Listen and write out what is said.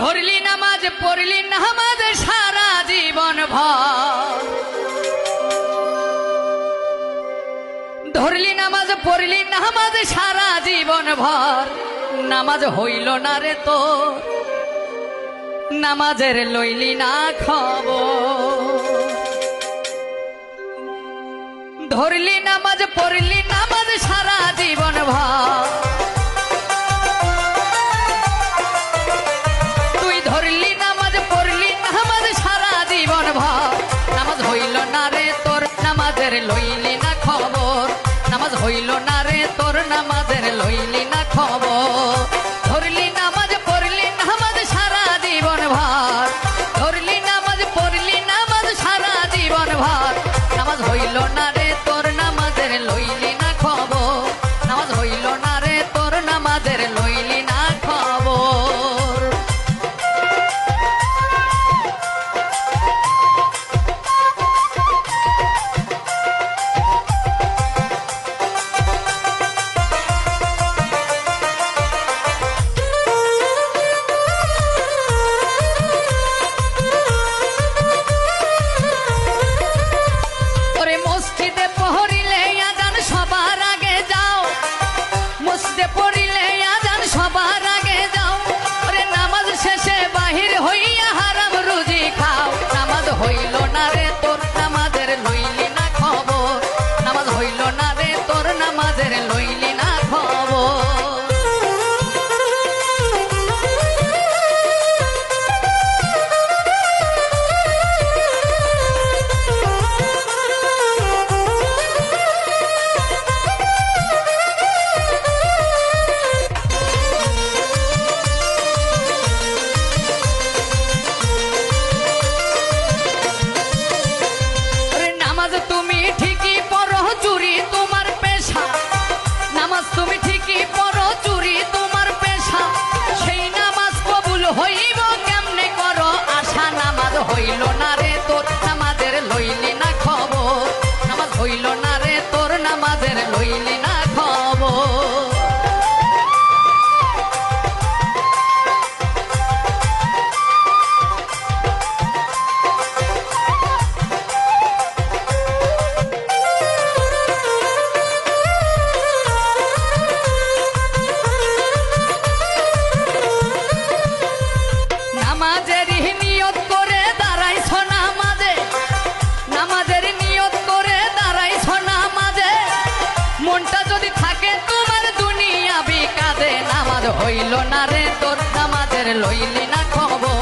ধরলি নামাজ পড়লি নামাজ সারা জীবন ভর ধরলি নামাজ পড়লি নামাজ সারা জীবন ভর নামাজ হইল না রে তো নামাজের লইলি না খবর ধরলি নামাজ পড়লি নামাজ সারা জীবন ভর তুই ধরলি নামাজ পড়লি নামাজ সারা জীবন ভর নামাজ হইল না রে তোর নামাজের লইলি না খবর নামাজ হইল না রে তোর নামাজের লইলি না খবর ধরলি নামাজ পড়লি নামাজ সারা জীবন ভর ধরলি নামাজ পড়লি নামাজ সারা জীবন ভর নামাজ হইল না রে তোর নামাজের লইলি না খবর নামাজ হইল না রে তোর নামাজের লইলি না খবর হইল না রে তোর নামাজের লইলি না খবর নামাজ হইল না রে তোর নামাজের লইলি না খবর তুমি ঠিকই পড়ো চুরি তোমার পেশা সেই নামাজ কবুল হইব কেমনে করো আশা নামাজ হইল না রে তোর নামাজের লইলি না খবর নামাজ হইল না রে তোর নামাজের লইলি না খবর নামাজের নিয়ত করে দাঁড়াইছ নামাজে নামাজের নিয়ত করে দাঁড়াইছ নামাজে মনটা যদি থাকে তোমার দুনিয়া বিকাদে নামাজ হইল না রে তোর নামাজের লইলি না খবর